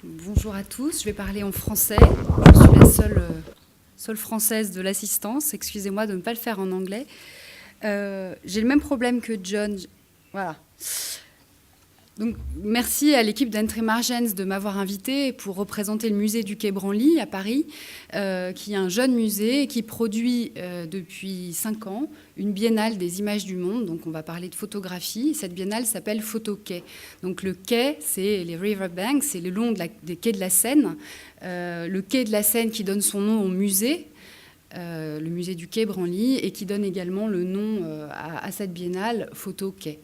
Bonjour à tous, je vais parler en français. Je suis la seule française de l'assistance. Excusez-moi de ne pas le faire en anglais. J'ai le même problème que John. Voilà. Donc, merci à l'équipe d'Entry Margens de m'avoir invitée pour représenter le musée du Quai Branly à Paris, qui est un jeune musée qui produit depuis 5 ans une biennale des images du monde. Donc on va parler de photographie. Cette biennale s'appelle Photo-Quai. Donc le quai, c'est les riverbanks, c'est le long des quais de la Seine. Le quai de la Seine qui donne son nom au musée, le musée du Quai Branly, et qui donne également le nom à cette biennale, Photo-Quai.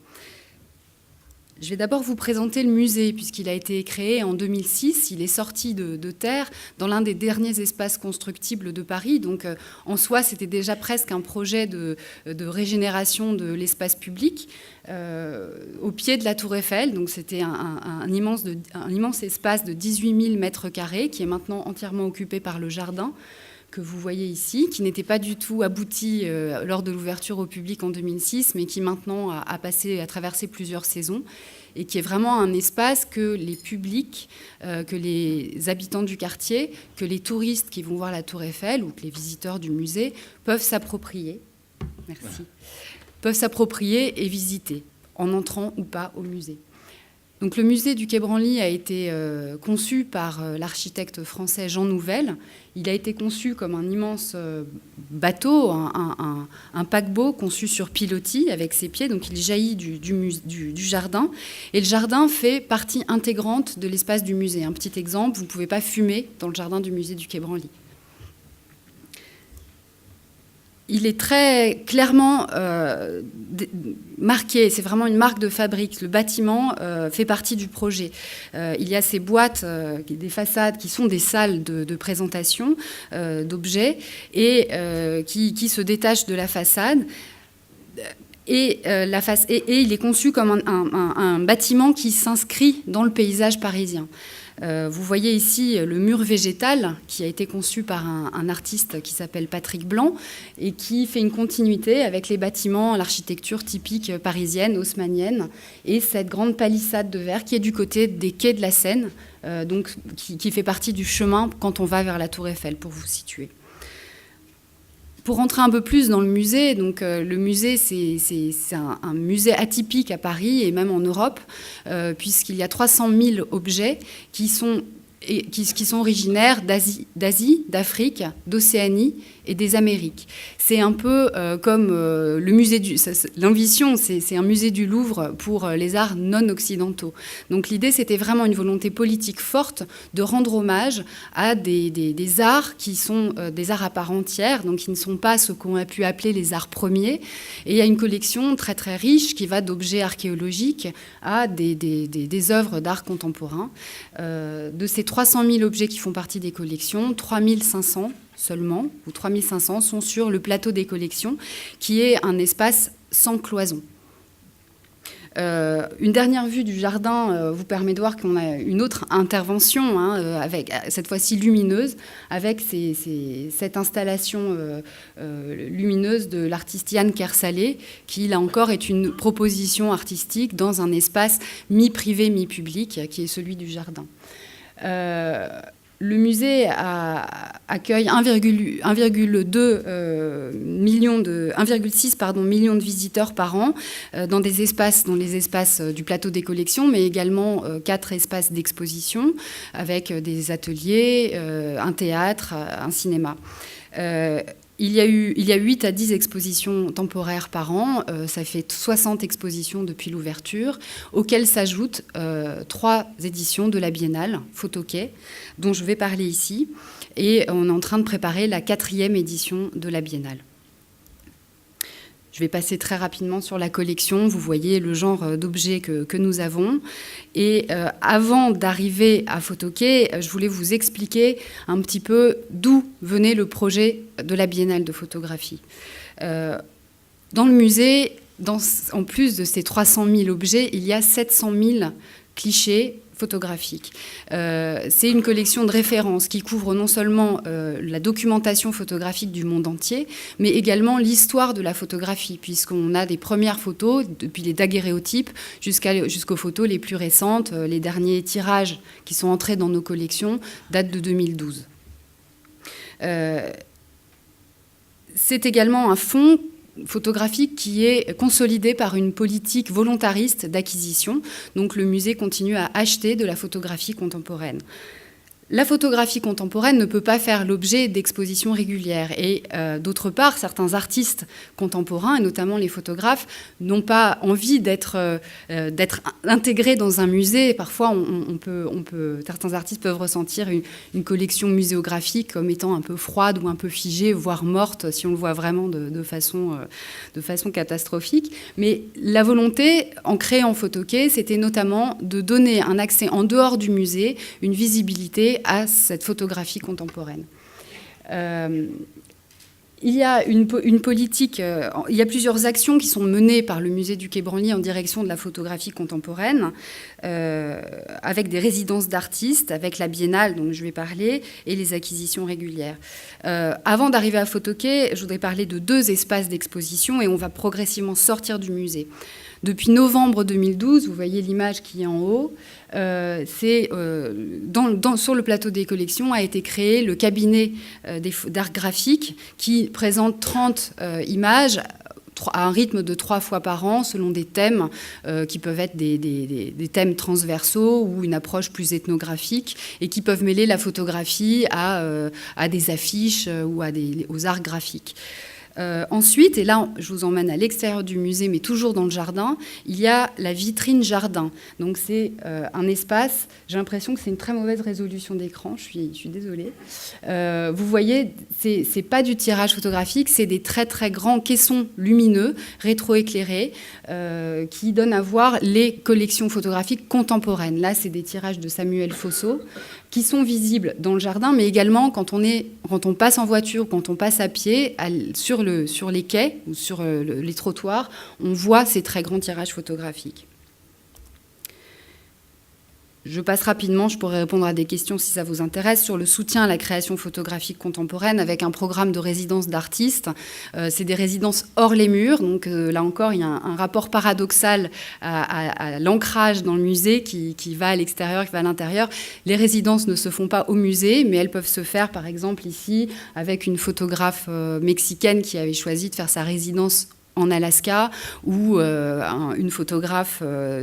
Je vais d'abord vous présenter le musée, puisqu'il a été créé en 2006. Il est sorti de terre dans l'un des derniers espaces constructibles de Paris. Donc, en soi, c'était déjà presque un projet de régénération de l'espace public au pied de la Tour Eiffel. Donc, c'était un immense espace de 18 000 mètres carrés qui est maintenant entièrement occupé par le jardin que vous voyez ici, qui n'était pas du tout abouti lors de l'ouverture au public en 2006, mais qui maintenant a traversé plusieurs saisons, et qui est vraiment un espace que les publics, que les habitants du quartier, que les touristes qui vont voir la Tour Eiffel ou que les visiteurs du musée peuvent s'approprier. Merci. Peuvent s'approprier et visiter, en entrant ou pas au musée. Donc, le musée du Quai Branly a été conçu par l'architecte français Jean Nouvel. Il a été conçu comme un immense bateau, un paquebot conçu sur pilotis avec ses pieds. Donc il jaillit du jardin. Et le jardin fait partie intégrante de l'espace du musée. Un petit exemple, vous ne pouvez pas fumer dans le jardin du musée du Quai Branly. Il est très clairement marqué, c'est vraiment une marque de fabrique. Le bâtiment fait partie du projet. Il y a ces boîtes, des façades qui sont des salles de présentation d'objets et qui se détachent de la façade. Et il est conçu comme un bâtiment qui s'inscrit dans le paysage parisien. Vous voyez ici le mur végétal qui a été conçu par un artiste qui s'appelle Patrick Blanc et qui fait une continuité avec les bâtiments, l'architecture typique parisienne, haussmannienne, et cette grande palissade de verre qui est du côté des quais de la Seine, donc qui fait partie du chemin quand on va vers la Tour Eiffel, pour vous situer. Pour rentrer un peu plus dans le musée, donc le musée, c'est un musée atypique à Paris et même en Europe, puisqu'il y a 300 000 objets qui sont originaires d'Asie, d'Afrique, d'Océanie et des Amériques. C'est un peu comme le musée l'ambition, c'est un musée du Louvre pour les arts non occidentaux. Donc l'idée, c'était vraiment une volonté politique forte de rendre hommage à des arts qui sont des arts à part entière, donc qui ne sont pas ce qu'on a pu appeler les arts premiers. Et il y a une collection très très riche qui va d'objets archéologiques à des œuvres d'art contemporain. De ces 300 000 objets qui font partie des collections, 3 500 seulement, ou 3 500 sont sur le plateau des collections, qui est un espace sans cloison. Une dernière vue du jardin vous permet de voir qu'on a une autre intervention, avec, cette fois-ci lumineuse, avec cette installation lumineuse de l'artiste Yann Kersalé, qui, là encore, est une proposition artistique dans un espace mi-privé, mi-public, qui est celui du jardin. Le musée accueille 1,6 million de visiteurs par an dans les espaces du plateau des collections, mais également 4 espaces d'exposition avec des ateliers, un théâtre, un cinéma. Il y a 8 à 10 expositions temporaires par an, ça fait 60 expositions depuis l'ouverture, auxquelles s'ajoutent 3 éditions de la Biennale Photo-Quai, dont je vais parler ici, et on est en train de préparer la 4e édition de la Biennale. Je vais passer très rapidement sur la collection. Vous voyez le genre d'objets que nous avons. Et avant d'arriver à Photo-Quai, je voulais vous expliquer un petit peu d'où venait le projet de la Biennale de photographie. Dans le musée, en plus de ces 300 000 objets, il y a 700 000 clichés photographique. C'est une collection de références qui couvre non seulement la documentation photographique du monde entier, mais également l'histoire de la photographie, puisqu'on a des premières photos, depuis les daguerréotypes jusqu'aux photos les plus récentes. Les derniers tirages qui sont entrés dans nos collections datent de 2012. C'est également un fonds photographique qui est consolidé par une politique volontariste d'acquisition. Donc le musée continue à acheter de la photographie contemporaine. La photographie contemporaine ne peut pas faire l'objet d'expositions régulières. Et d'autre part, certains artistes contemporains, et notamment les photographes, n'ont pas envie d'être intégrés dans un musée. Parfois, certains artistes peuvent ressentir une collection muséographique comme étant un peu froide ou un peu figée, voire morte, si on le voit vraiment de façon catastrophique. Mais la volonté, en créant Photoquai, c'était notamment de donner un accès en dehors du musée, une visibilité à cette photographie contemporaine. Il y a une politique, il y a plusieurs actions qui sont menées par le musée du Quai Branly en direction de la photographie contemporaine, avec des résidences d'artistes, avec la biennale dont je vais parler, et les acquisitions régulières. Avant d'arriver à Photoquai, je voudrais parler de 2 espaces d'exposition et on va progressivement sortir du musée. Depuis novembre 2012, vous voyez l'image qui est en haut, sur le plateau des collections a été créé le cabinet d'art graphique qui présente 30 images à un rythme de 3 fois par an selon des thèmes qui peuvent être des thèmes transversaux ou une approche plus ethnographique et qui peuvent mêler la photographie à des affiches ou aux arts graphiques. Ensuite, et là je vous emmène à l'extérieur du musée, mais toujours dans le jardin, il y a la vitrine jardin. Donc c'est un espace, j'ai l'impression que c'est une très mauvaise résolution d'écran, je suis désolée. Vous voyez, c'est pas du tirage photographique, c'est des très très grands caissons lumineux, rétroéclairés, qui donnent à voir les collections photographiques contemporaines. Là, c'est des tirages de Samuel Fosso, qui sont visibles dans le jardin, mais également quand on passe en voiture, quand on passe à pied, sur les quais ou sur les trottoirs, on voit ces très grands tirages photographiques. Je passe rapidement, je pourrais répondre à des questions si ça vous intéresse, sur le soutien à la création photographique contemporaine avec un programme de résidence d'artistes. C'est des résidences hors les murs, donc là encore, il y a un rapport paradoxal à l'ancrage dans le musée qui va à l'extérieur, qui va à l'intérieur. Les résidences ne se font pas au musée, mais elles peuvent se faire, par exemple, ici, avec une photographe mexicaine qui avait choisi de faire sa résidence en Alaska, ou une photographe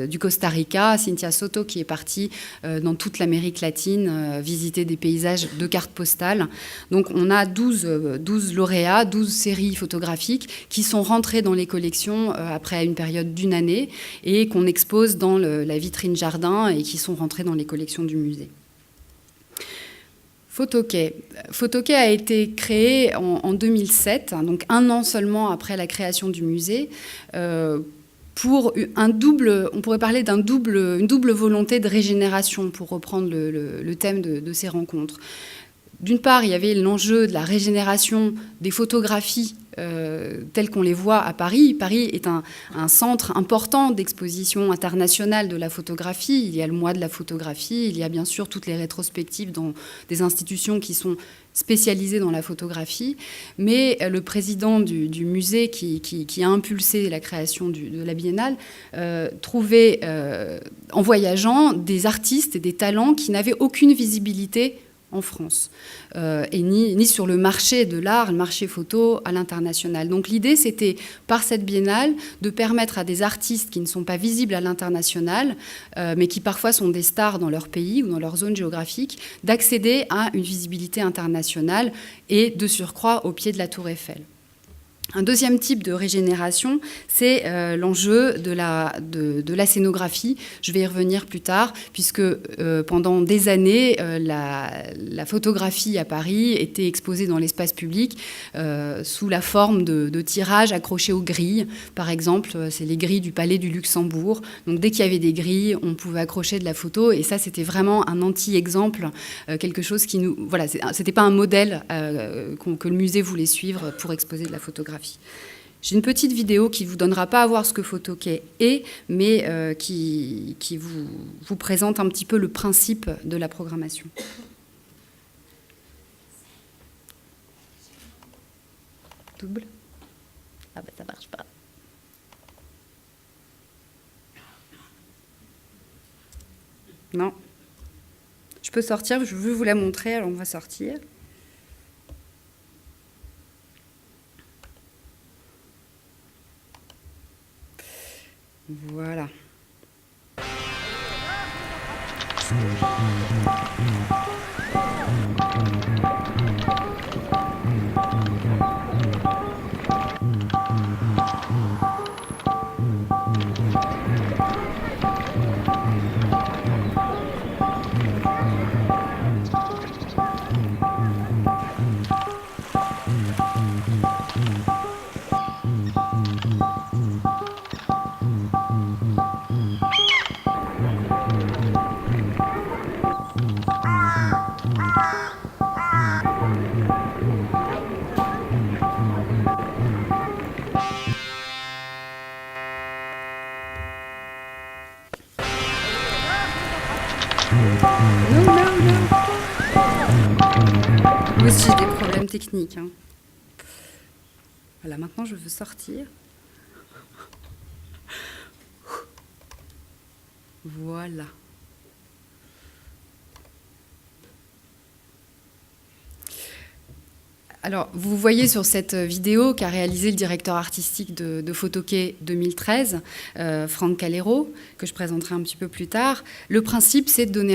du Costa Rica, Cynthia Soto, qui est partie dans toute l'Amérique latine visiter des paysages de cartes postales. Donc on a 12 lauréats, 12 séries photographiques qui sont rentrées dans les collections après une période d'1 année et qu'on expose dans la vitrine jardin et qui sont rentrées dans les collections du musée. Photoquai. Photoquai a été créé en 2007, donc 1 an seulement après la création du musée, pour on pourrait parler d'une double volonté de régénération, pour reprendre le thème de ces rencontres. D'une part, il y avait l'enjeu de la régénération des photographies telles qu'on les voit à Paris. Paris est un centre important d'exposition internationale de la photographie. Il y a le mois de la photographie, il y a bien sûr toutes les rétrospectives dans des institutions qui sont spécialisées dans la photographie. Mais le président du musée qui a impulsé la création de la Biennale trouvait, en voyageant, des artistes et des talents qui n'avaient aucune visibilité en France, et ni sur le marché de l'art, le marché photo à l'international. Donc l'idée, c'était, par cette biennale, de permettre à des artistes qui ne sont pas visibles à l'international, mais qui parfois sont des stars dans leur pays ou dans leur zone géographique, d'accéder à une visibilité internationale et de surcroît au pied de la Tour Eiffel. Un deuxième type de régénération, c'est l'enjeu de la scénographie. Je vais y revenir plus tard, puisque pendant des années, la photographie à Paris était exposée dans l'espace public sous la forme de tirages accrochés aux grilles. Par exemple, c'est les grilles du Palais du Luxembourg. Donc dès qu'il y avait des grilles, on pouvait accrocher de la photo. Et ça, c'était vraiment un anti-exemple, quelque chose qui nous... Voilà, c'était pas un modèle que le musée voulait suivre pour exposer de la photographie. J'ai une petite vidéo qui ne vous donnera pas à voir ce que Photoquai est, mais qui vous présente un petit peu le principe de la programmation. Double. Ah bah ça marche pas. Non. Je peux sortir, je veux vous la montrer, alors on va sortir. Voilà. Moi aussi, j'ai des problèmes techniques. Hein. Voilà, maintenant, je veux sortir. Voilà. Alors, vous voyez sur cette vidéo qu'a réalisé le directeur artistique de Photoquai 2013, Franck Calero, que je présenterai un petit peu plus tard. Le principe, c'est de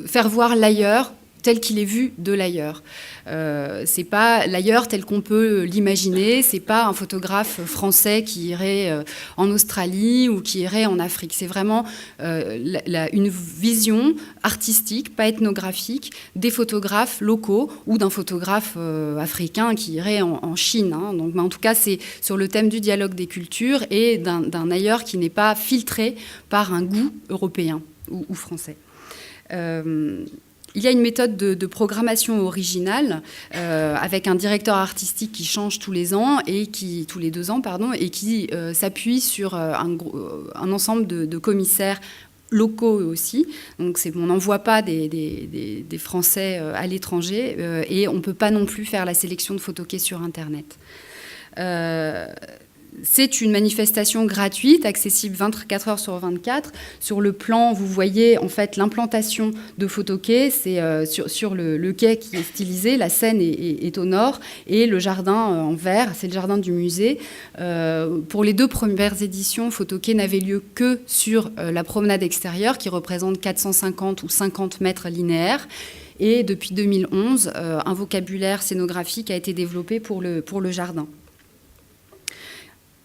faire voir l'ailleurs tel qu'il est vu de l'ailleurs. C'est pas l'ailleurs tel qu'on peut l'imaginer, c'est pas un photographe français qui irait en Australie ou qui irait en Afrique. C'est vraiment une vision artistique, pas ethnographique, des photographes locaux ou d'un photographe africain qui irait en Chine. Hein. Donc, en tout cas, c'est sur le thème du dialogue des cultures et d'un ailleurs qui n'est pas filtré par un goût européen ou français. Il y a une méthode de programmation originale avec un directeur artistique qui change tous les ans et tous les 2 ans, pardon, et qui s'appuie sur un ensemble de commissaires locaux aussi. Donc on n'envoie pas des Français à l'étranger et on ne peut pas non plus faire la sélection de Photoquai sur Internet. C'est une manifestation gratuite, accessible 24 heures sur 24. Sur le plan, vous voyez en fait l'implantation de Photoquai. C'est sur le quai qui est stylisé. La Seine est au nord et le jardin en vert, c'est le jardin du musée. Pour les 2 premières éditions, Photoquai n'avait lieu que sur la promenade extérieure qui représente 450 ou 50 mètres linéaires. Et depuis 2011, un vocabulaire scénographique a été développé pour le jardin.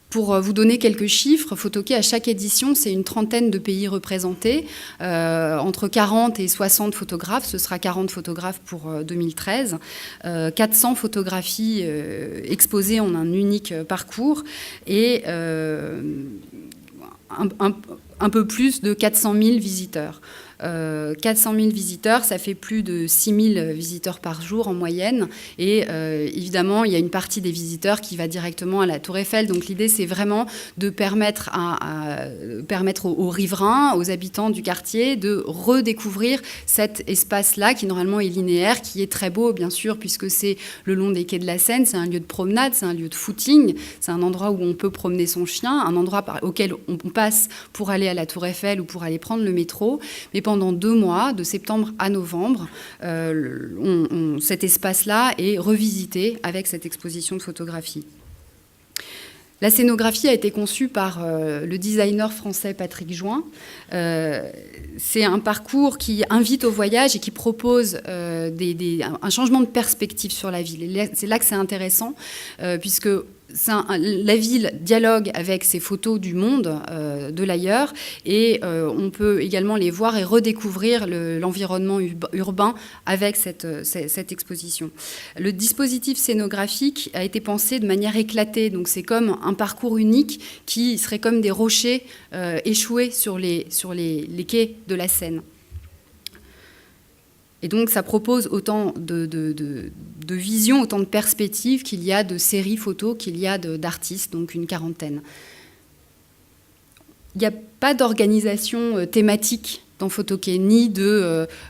Pour vous donner quelques chiffres, Photoquai, à chaque édition, c'est une trentaine de pays représentés, entre 40 et 60 photographes, ce sera 40 photographes pour 2013, 400 photographies exposées en un unique parcours et un peu plus de 400 000 visiteurs. 400 000 visiteurs, ça fait plus de 6 000 visiteurs par jour en moyenne. Et évidemment, il y a une partie des visiteurs qui va directement à la Tour Eiffel. Donc l'idée, c'est vraiment de permettre aux riverains, aux habitants du quartier, de redécouvrir cet espace-là qui normalement est linéaire, qui est très beau, bien sûr, puisque c'est le long des quais de la Seine. C'est un lieu de promenade, c'est un lieu de footing, c'est un endroit où on peut promener son chien, un endroit auquel on passe pour aller à la Tour Eiffel ou pour aller prendre le métro. Mais pendant 2 mois, de septembre à novembre, cet espace-là est revisité avec cette exposition de photographie. La scénographie a été conçue par le designer français Patrick Join. C'est un parcours qui invite au voyage et qui propose un changement de perspective sur la ville. Et c'est là que c'est intéressant, puisque la ville dialogue avec ces photos du monde, de l'ailleurs, et on peut également les voir et redécouvrir l'environnement urbain avec cette exposition. Le dispositif scénographique a été pensé de manière éclatée, donc c'est comme un parcours unique qui serait comme des rochers échoués sur les quais de la Seine. Et donc, ça propose autant de visions, autant de perspectives qu'il y a de séries photos, qu'il y a d'artistes, donc une quarantaine. Il n'y a pas d'organisation thématique dans Photokey, ni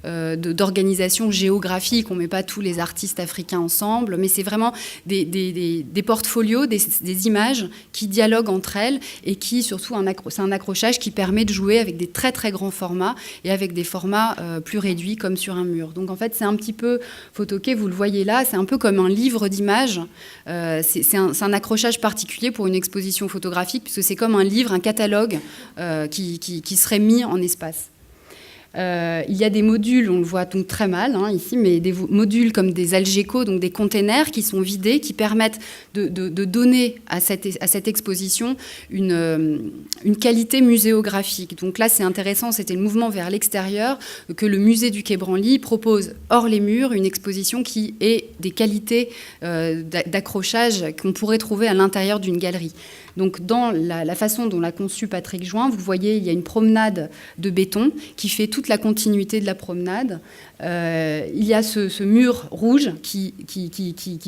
d'organisation géographique. On ne met pas tous les artistes africains ensemble, mais c'est vraiment des portfolios, des images qui dialoguent entre elles et qui, surtout, c'est un accrochage qui permet de jouer avec des très très grands formats et avec des formats plus réduits comme sur un mur. Donc en fait, c'est un petit peu, Photokey, vous le voyez là, c'est un peu comme un livre d'images. C'est un accrochage particulier pour une exposition photographique, puisque c'est comme un livre, un catalogue qui serait mis en espace. Il y a des modules, on le voit donc très mal ici, mais des modules comme des algécos, donc des containers qui sont vidés, qui permettent de donner à cette exposition une qualité muséographique. Donc là, c'est intéressant, c'était le mouvement vers l'extérieur que le musée du Quai Branly propose hors les murs, une exposition qui ait des qualités d'accrochage qu'on pourrait trouver à l'intérieur d'une galerie. Donc, dans la façon dont l'a conçu Patrick Join, vous voyez, il y a une promenade de béton qui fait toute la continuité de la promenade. Il y a ce mur rouge qui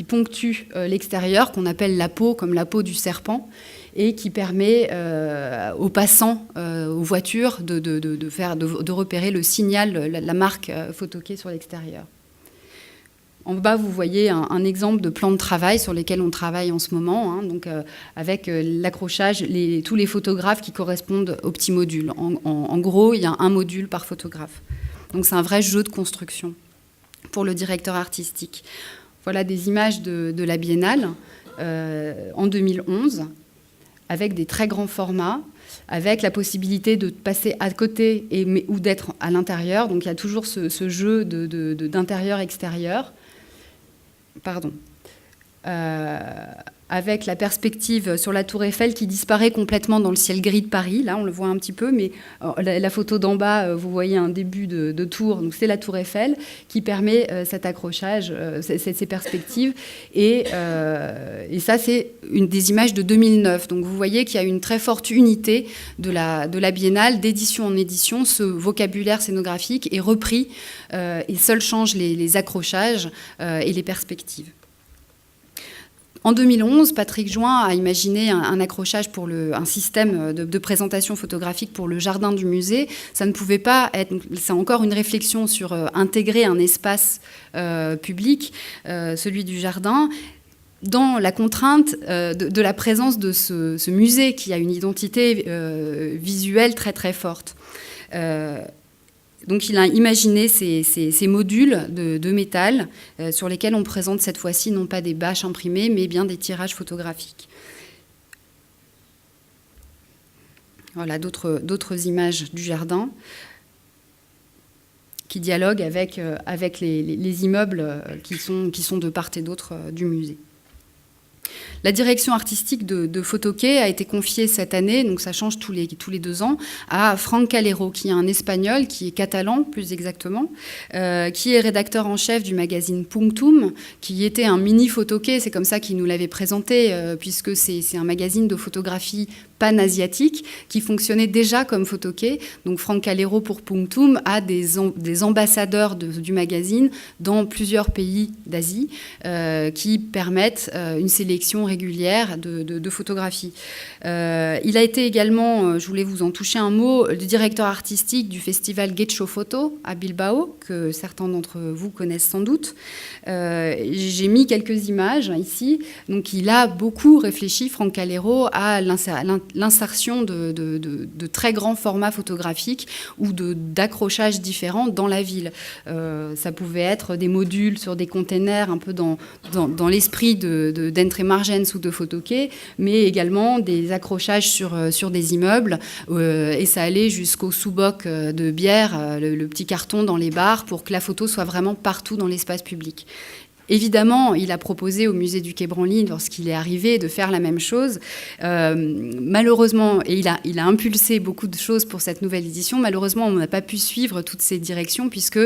ponctue l'extérieur, qu'on appelle la peau, comme la peau du serpent, et qui permet aux passants, aux voitures, de repérer le signal, la marque Photokey sur l'extérieur. En bas, vous voyez un exemple de plan de travail sur lesquels on travaille en ce moment, donc avec l'accrochage, tous les photographes qui correspondent aux petits modules. En gros, il y a un module par photographe. Donc c'est un vrai jeu de construction pour le directeur artistique. Voilà des images de la Biennale en 2011, avec des très grands formats, avec la possibilité de passer à côté ou d'être à l'intérieur. Donc il y a toujours ce jeu d'intérieur-extérieur. Pardon. Avec la perspective sur la tour Eiffel qui disparaît complètement dans le ciel gris de Paris. Là, on le voit un petit peu, mais la photo d'en bas, vous voyez un début de tour. Donc, c'est la tour Eiffel qui permet cet accrochage, ces perspectives. Et ça, c'est des images de 2009. Donc, vous voyez qu'il y a une très forte unité de la Biennale, d'édition en édition. Ce vocabulaire scénographique est repris et seuls changent les accrochages et les perspectives. En 2011, Patrick Join a imaginé un accrochage pour un système de présentation photographique pour le jardin du musée. Ça ne pouvait pas être... C'est encore une réflexion sur intégrer un espace public, celui du jardin, dans la contrainte de la présence de ce musée qui a une identité visuelle très très forte. Donc il a imaginé ces modules de métal sur lesquels on présente cette fois-ci non pas des bâches imprimées, mais bien des tirages photographiques. Voilà d'autres images du jardin qui dialoguent avec les immeubles qui sont de part et d'autre du musée. La direction artistique de Photokey a été confiée cette année, donc ça change tous les 2 ans, à Frank Calero, qui est un Espagnol, qui est catalan plus exactement, qui est rédacteur en chef du magazine Punctum, qui était un mini Photokey, c'est comme ça qu'il nous l'avait présenté, puisque c'est un magazine de photographie pan-asiatique qui fonctionnait déjà comme Photokey. Donc Frank Calero pour Punctum a des ambassadeurs du magazine dans plusieurs pays d'Asie qui permettent une sélection régulière de photographies. Il a été également, je voulais vous en toucher un mot, le directeur artistique du festival Getxo Photo à Bilbao, que certains d'entre vous connaissent sans doute. J'ai mis quelques images ici. Donc il a beaucoup réfléchi, Frank Calero, à l'insertion de très grands formats photographiques ou d'accrochages différents dans la ville. Ça pouvait être des modules sur des containers un peu dans l'esprit d'Entre Margens ou de Photokey, mais également des accrochages sur des immeubles et ça allait jusqu'au sous-boc de bière, le petit carton dans les bars pour que la photo soit vraiment partout dans l'espace public. Évidemment, il a proposé au musée du Quai Branly, lorsqu'il est arrivé, de faire la même chose. Malheureusement, et il a impulsé beaucoup de choses pour cette nouvelle édition, malheureusement, on n'a pas pu suivre toutes ces directions puisque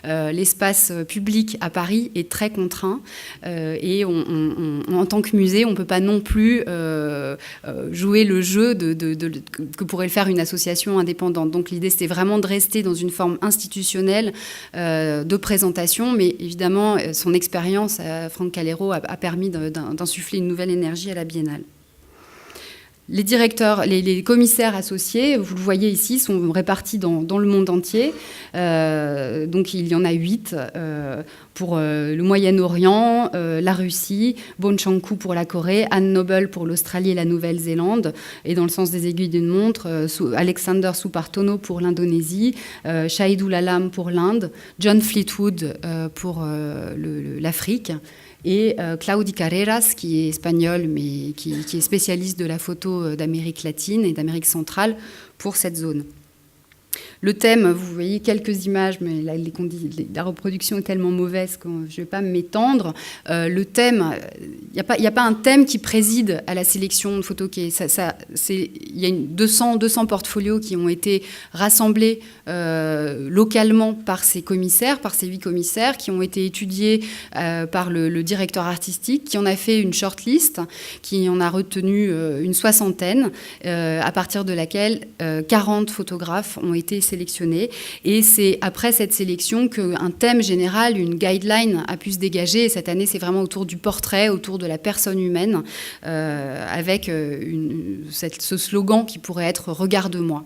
l'espace public à Paris est très contraint et en tant que musée, on ne peut pas non plus jouer le jeu que pourrait le faire une association indépendante. Donc l'idée, c'était vraiment de rester dans une forme institutionnelle de présentation, mais évidemment, son expérience, Franck Calero, a permis d'insuffler une nouvelle énergie à la Biennale. Les directeurs, les commissaires associés, vous le voyez ici, sont répartis dans le monde entier. Donc il y en a 8 pour le Moyen-Orient, la Russie, Bon Chang-ku pour la Corée, Anne Noble pour l'Australie et la Nouvelle-Zélande, et dans le sens des aiguilles d'une montre, Alexander Supartono pour l'Indonésie, Shahidul Alam pour l'Inde, John Fleetwood pour l'Afrique, et Claudi Carreras, qui est espagnol, mais qui est spécialiste de la photo d'Amérique latine et d'Amérique centrale pour cette zone. Le thème, vous voyez quelques images, mais la reproduction est tellement mauvaise que je ne vais pas m'étendre. Le thème, il n'y a pas un thème qui préside à la sélection de photos. Il y a 200 portfolios qui ont été rassemblés localement par ces commissaires, par ces 8 commissaires, qui ont été étudiés par le directeur artistique, qui en a fait une shortlist, qui en a retenu une 60aine, à partir de laquelle 40 photographes ont été sélectionnés. Et c'est après cette sélection qu'un thème général, une guideline a pu se dégager. Et cette année, c'est vraiment autour du portrait, autour de la personne humaine, avec ce slogan qui pourrait être « Regarde-moi ».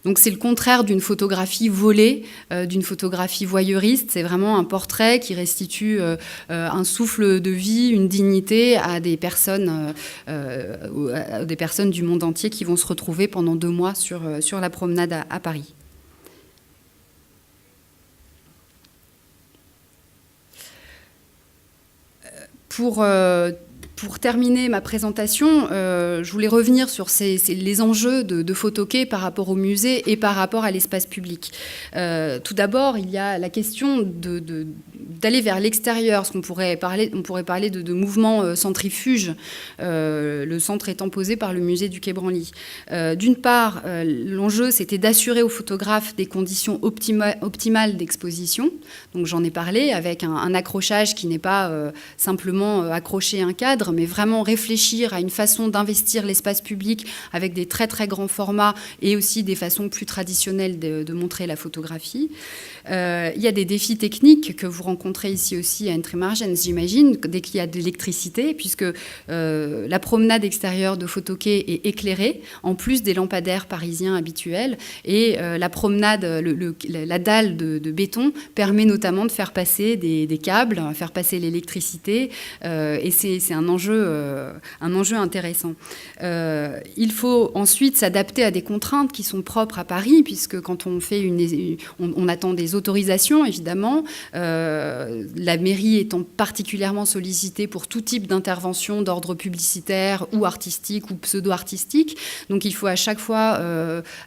Donc c'est le contraire d'une photographie volée, d'une photographie voyeuriste. C'est vraiment un portrait qui restitue un souffle de vie, une dignité à des personnes du monde entier qui vont se retrouver pendant 2 mois sur la promenade à Paris. Pour terminer ma présentation, je voulais revenir sur les enjeux de Photoquai par rapport au musée et par rapport à l'espace public. Tout d'abord, il y a la question d'aller vers l'extérieur, on pourrait parler de mouvements centrifuges, le centre étant posé par le musée du Quai Branly. D'une part, l'enjeu, c'était d'assurer aux photographes des conditions optimales d'exposition. Donc j'en ai parlé, avec un accrochage qui n'est pas simplement accrocher un cadre, mais vraiment réfléchir à une façon d'investir l'espace public avec des très très grands formats et aussi des façons plus traditionnelles de montrer la photographie. Il y a des défis techniques que vous rencontrez ici aussi à Entremargens, j'imagine, dès qu'il y a de l'électricité, puisque la promenade extérieure de Photoquai est éclairée, en plus des lampadaires parisiens habituels, et la promenade, la dalle de béton permet notamment de faire passer des câbles, faire passer l'électricité, et c'est un enjeu intéressant. Il faut ensuite s'adapter à des contraintes qui sont propres à Paris, puisque quand on fait on attend des autorisations, évidemment, la mairie étant particulièrement sollicitée pour tout type d'intervention d'ordre publicitaire ou artistique ou pseudo-artistique. Donc il faut à chaque fois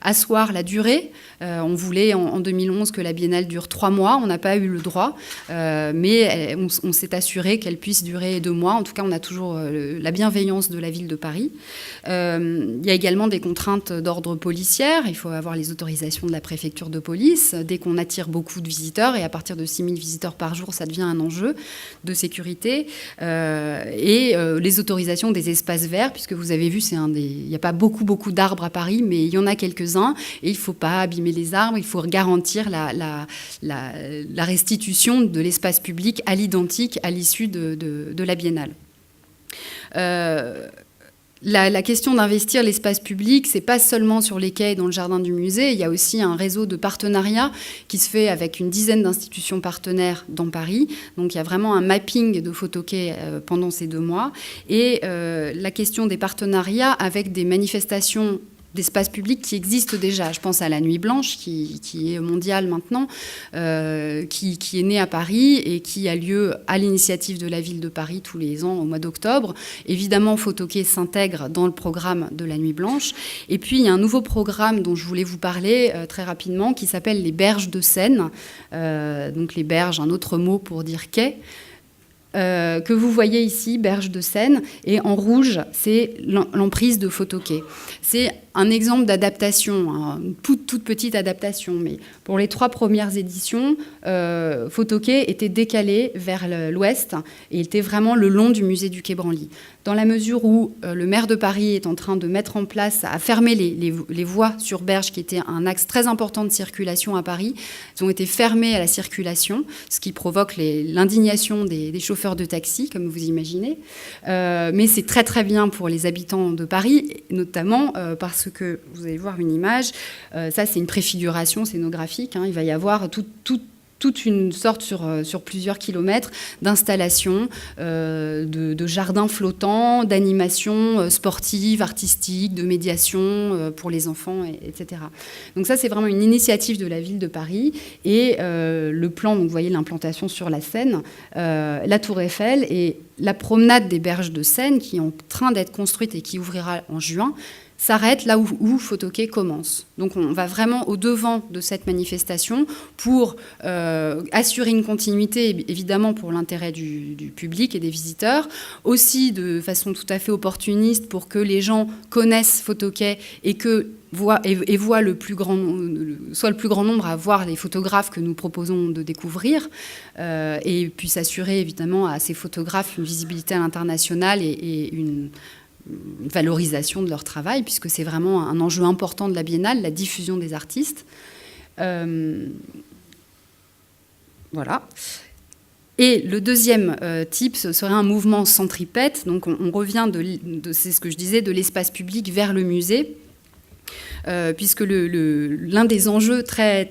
asseoir la durée. On voulait en 2011 que la Biennale dure 3 mois. On n'a pas eu le droit, mais on s'est assuré qu'elle puisse durer 2 mois. En tout cas, on a toujours la bienveillance de la ville de Paris. Il y a également des contraintes d'ordre policière. Il faut avoir les autorisations de la préfecture de police. Dès qu'on attire beaucoup de visiteurs, et à partir de 6 000 visiteurs par jour, ça devient un enjeu de sécurité. Et les autorisations des espaces verts, puisque vous avez vu, il n'y a pas beaucoup d'arbres à Paris, mais il y en a quelques-uns, et il ne faut pas abîmer les arbres, il faut garantir la restitution de l'espace public à l'identique à l'issue de la Biennale. La question d'investir l'espace public, c'est pas seulement sur les quais et dans le jardin du musée. Il y a aussi un réseau de partenariats qui se fait avec une dizaine d'institutions partenaires dans Paris. Donc il y a vraiment un mapping de Photoquai pendant ces 2 mois. Et la question des partenariats avec des manifestations d'espace public qui existent déjà. Je pense à la Nuit Blanche, qui est mondiale maintenant, qui est née à Paris et qui a lieu à l'initiative de la ville de Paris tous les ans au mois d'octobre. Évidemment, Photoquai s'intègre dans le programme de la Nuit Blanche. Et puis, il y a un nouveau programme dont je voulais vous parler très rapidement, qui s'appelle les Berges de Seine. Donc les berges, un autre mot pour dire quai. Que vous voyez ici, Berges de Seine, et en rouge, c'est l'emprise de Photoquai. C'est un exemple d'adaptation, une toute petite adaptation, mais pour les 3 premières éditions, Photoquai était décalé vers l'ouest et était vraiment le long du musée du Quai Branly. Dans la mesure où le maire de Paris est en train de mettre en place, à fermer les voies sur Berges, qui était un axe très important de circulation à Paris, elles ont été fermées à la circulation, ce qui provoque l'indignation des chauffeurs de taxi, comme vous imaginez. Mais c'est très bien pour les habitants de Paris, notamment parce que, vous allez voir une image, ça c'est une préfiguration scénographique, il va y avoir toute une sorte sur plusieurs kilomètres d'installations, de jardins flottants, d'animations sportives, artistiques, de médiation pour les enfants, etc. Donc ça, c'est vraiment une initiative de la ville de Paris. Et le plan, donc vous voyez l'implantation sur la Seine, la Tour Eiffel et la promenade des Berges de Seine, qui est en train d'être construite et qui ouvrira en juin, s'arrête là où Photoquai commence. Donc on va vraiment au-devant de cette manifestation pour assurer une continuité, évidemment pour l'intérêt du public et des visiteurs, aussi de façon tout à fait opportuniste pour que les gens connaissent Photoquai et voient soit le plus grand nombre à voir les photographes que nous proposons de découvrir et puissent assurer évidemment à ces photographes une visibilité à l'international et une valorisation de leur travail, puisque c'est vraiment un enjeu important de la Biennale, la diffusion des artistes. Voilà. Et le deuxième type, ce serait un mouvement centripète. Donc on revient c'est ce que je disais, de l'espace public vers le musée, puisque l'un des enjeux très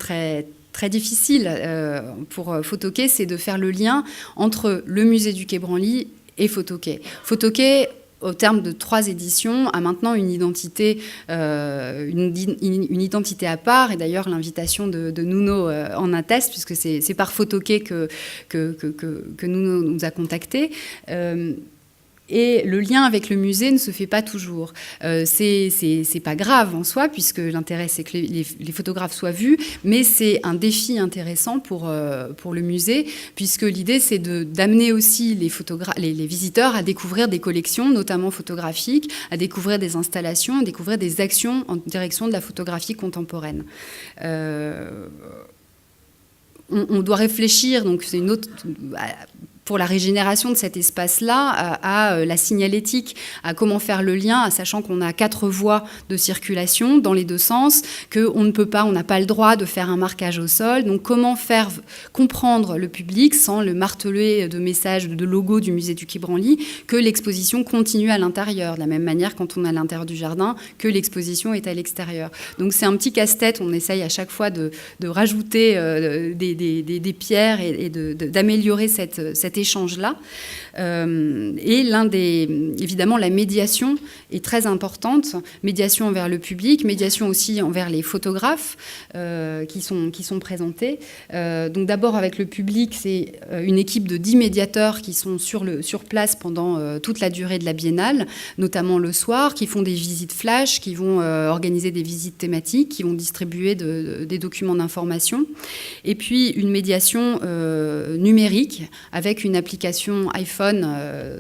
difficiles pour Photoquai, c'est de faire le lien entre le musée du Quai Branly et Photoquai. Photoquai, au terme de 3 éditions, a maintenant une identité à part. Et d'ailleurs, l'invitation de Nuno en atteste, puisque c'est par Photoquai que Nuno nous a contactés. Et le lien avec le musée ne se fait pas toujours. C'est pas grave en soi, puisque l'intérêt, c'est que les photographes soient vus, mais c'est un défi intéressant pour le musée, puisque l'idée, c'est d'amener aussi les visiteurs à découvrir des collections, notamment photographiques, à découvrir des installations, à découvrir des actions en direction de la photographie contemporaine. On doit réfléchir, donc c'est une autre... pour la régénération de cet espace-là, à la signalétique, à comment faire le lien, sachant qu'on a 4 voies de circulation dans les 2 sens, qu'on n'a pas le droit de faire un marquage au sol. Donc comment faire comprendre le public sans le marteler de messages, de logos du musée du Quai Branly, que l'exposition continue à l'intérieur, de la même manière quand on est à l'intérieur du jardin, que l'exposition est à l'extérieur. Donc c'est un petit casse-tête, on essaye à chaque fois de rajouter des pierres et d'améliorer cet échange-là. Et évidemment, la médiation est très importante. Médiation envers le public, médiation aussi envers les photographes qui sont présentés. Donc d'abord avec le public, c'est une équipe de 10 médiateurs qui sont sur place pendant toute la durée de la Biennale, notamment le soir, qui font des visites flash, qui vont organiser des visites thématiques, qui vont distribuer des documents d'information. Et puis une médiation numérique avec une application iPhone,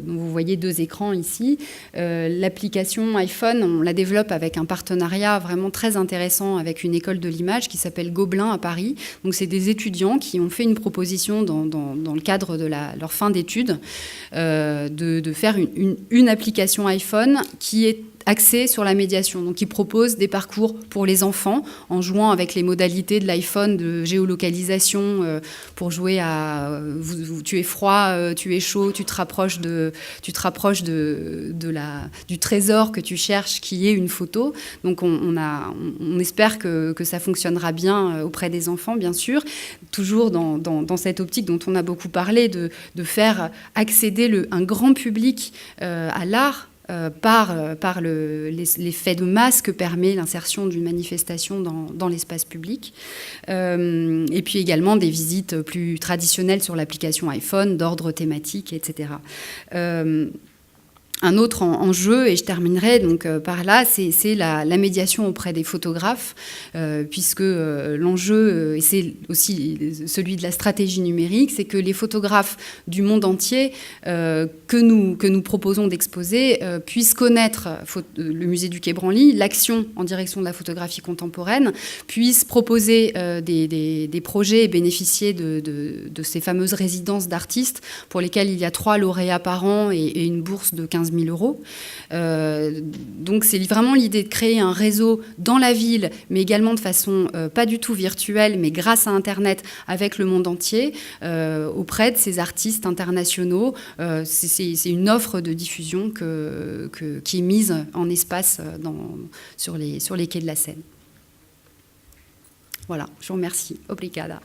dont vous voyez 2 écrans ici. L'application iPhone, on la développe avec un partenariat vraiment très intéressant avec une école de l'image qui s'appelle Gobelin à Paris. Donc c'est des étudiants qui ont fait une proposition dans le cadre de leur fin d'études de faire une application iPhone qui est axé sur la médiation. Donc, il propose des parcours pour les enfants en jouant avec les modalités de l'iPhone de géolocalisation pour jouer à tu es froid, tu es chaud, tu te rapproches du trésor que tu cherches, qui est une photo. Donc, on espère que ça fonctionnera bien auprès des enfants, bien sûr, toujours dans cette optique dont on a beaucoup parlé, de faire accéder un grand public à l'art par l'effet de masse que permet l'insertion d'une manifestation dans l'espace public. Et puis également des visites plus traditionnelles sur l'application iPhone, d'ordre thématique, etc. Un autre enjeu, et je terminerai donc par là, c'est la médiation auprès des photographes, puisque l'enjeu, et c'est aussi celui de la stratégie numérique, c'est que les photographes du monde entier que nous proposons d'exposer puissent connaître le musée du Quai Branly, l'action en direction de la photographie contemporaine, puissent proposer des projets et bénéficier de ces fameuses résidences d'artistes pour lesquelles il y a 3 lauréats par an et une bourse de 15 000 euros. Donc c'est vraiment l'idée de créer un réseau dans la ville, mais également de façon pas du tout virtuelle, mais grâce à Internet avec le monde entier, auprès de ces artistes internationaux. C'est une offre de diffusion qui est mise en espace sur les quais de la Seine. Voilà, je vous remercie. Obrigada.